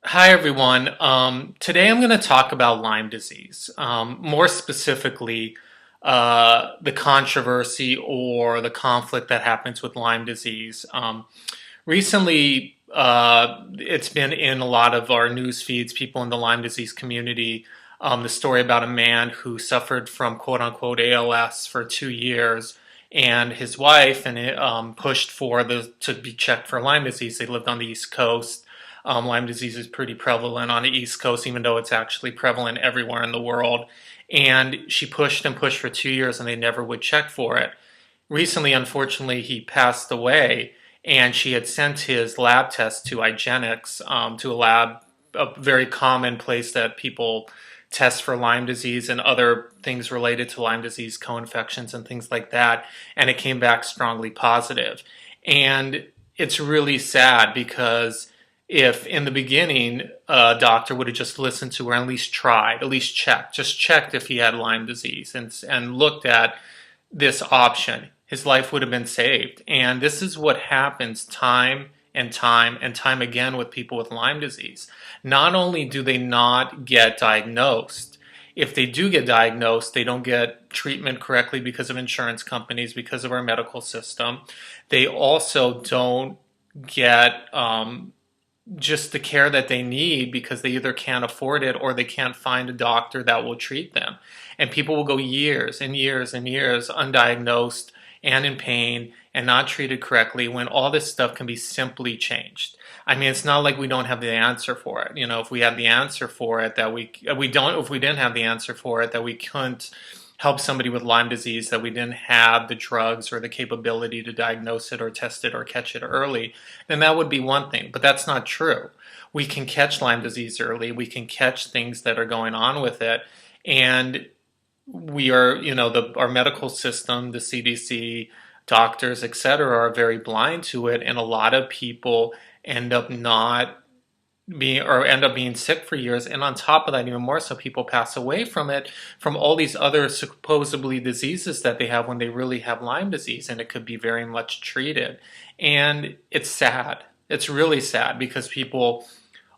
Hi, everyone. Today I'm going to talk about Lyme disease. More specifically, the controversy or the conflict that happens with Lyme disease. Recently, it's been in a lot of our news feeds, people in the Lyme disease community. The story about a man who suffered from quote unquote ALS for 2 years, and his wife, and it pushed for to be checked for Lyme disease. They lived on the East Coast. Lyme disease is pretty prevalent on the East Coast, even though it's actually prevalent everywhere in the world. And she pushed and pushed for 2 years, and they never would check for it. Recently, unfortunately, he passed away, and she had sent his lab test to IGeneX, to a lab, a very common place that people test for Lyme disease and other things related to Lyme disease, co-infections and things like that, and it came back strongly positive. And it's really sad because if in the beginning a doctor would have just listened to her and at least tried, at least checked, just checked if he had Lyme disease and looked at this option, his life would have been saved. And this is what happens time and time and time again with people with Lyme disease. Not only do they not get diagnosed, if they do get diagnosed, they don't get treatment correctly because of insurance companies, because of our medical system. They also don't get just the care that they need because they either can't afford it or they can't find a doctor that will treat them. And people will go years and years and years undiagnosed and in pain and not treated correctly when all this stuff can be simply changed. I mean, it's not like we don't have the answer for it. You know, if we had the answer for it, that we don't, if we didn't have the answer for it, that we couldn't help somebody with Lyme disease, that we didn't have the drugs or the capability to diagnose it or test it or catch it early, then that would be one thing. But that's not true. We can catch Lyme disease early. We can catch things that are going on with it. And we are, our medical system, the CDC, doctors, etc., are very blind to it. And a lot of people end up not end up being sick for years, and on top of that, even more so, people pass away from it, from all these other supposedly diseases that they have when they really have Lyme disease, and it could be very much treated. And it's sad. It's really sad because people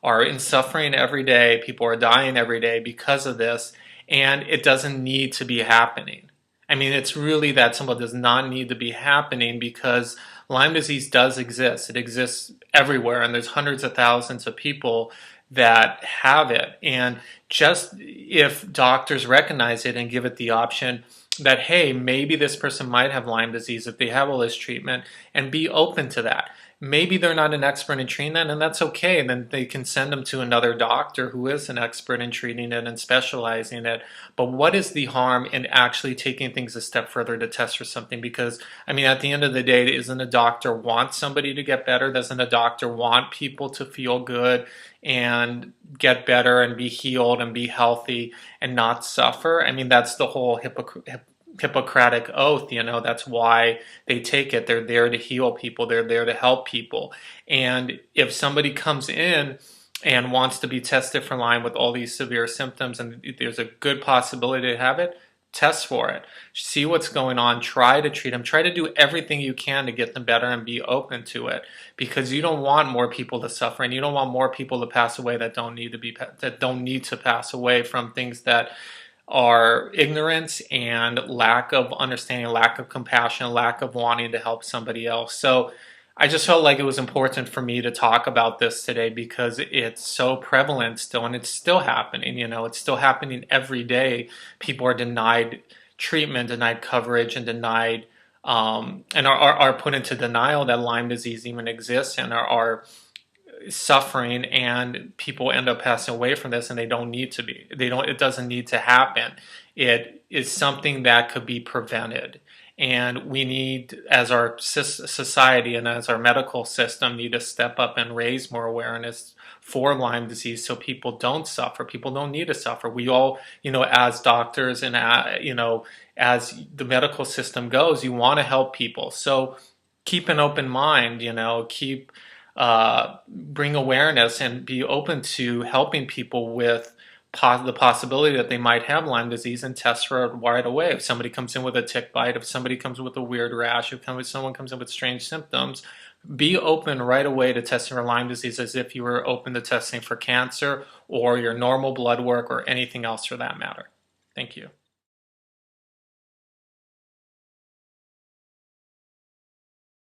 are in suffering every day, people are dying every day because of this, and it doesn't need to be happening. I mean, it's really that simple. It does not need to be happening because Lyme disease does exist. It exists everywhere, and there's hundreds of thousands of people that have it. And just if doctors recognize it and give it the option that, hey, maybe this person might have Lyme disease if they have all this treatment, and be open to that. Maybe they're not an expert in treating that, and that's okay. Then they can send them to another doctor who is an expert in treating it and specializing in it. But what is the harm in actually taking things a step further to test for something? Because, I mean, at the end of the day, isn't a doctor want somebody to get better? Doesn't a doctor want people to feel good and get better and be healed and be healthy and not suffer? I mean, that's the whole Hippocratic oath, that's why they take it. They're there to heal people, they're there to help people. And if somebody comes in and wants to be tested for Lyme with all these severe symptoms and there's a good possibility to have it, test for it, see what's going on, try to treat them, try to do everything you can to get them better and be open to it, because you don't want more people to suffer, and you don't want more people to pass away that don't need to pass away from things that are ignorance and lack of understanding, lack of compassion, lack of wanting to help somebody else. So I just felt like it was important for me to talk about this today because it's so prevalent still, and it's still happening. It's still happening every day. People are denied treatment, denied coverage, and denied and are put into denial that Lyme disease even exists, and are suffering, and people end up passing away from this, and they don't need to be. It doesn't need to happen. It is something that could be prevented. And we need, as our society and as our medical system, need to step up and raise more awareness for Lyme disease so people don't suffer. People don't need to suffer. We all, as doctors and, as the medical system goes, you want to help people. So keep an open mind, bring awareness and be open to helping people with the possibility that they might have Lyme disease and test for it right away. If somebody comes in with a tick bite, if somebody comes with a weird rash, if someone comes in with strange symptoms, be open right away to testing for Lyme disease as if you were open to testing for cancer or your normal blood work or anything else for that matter. Thank you.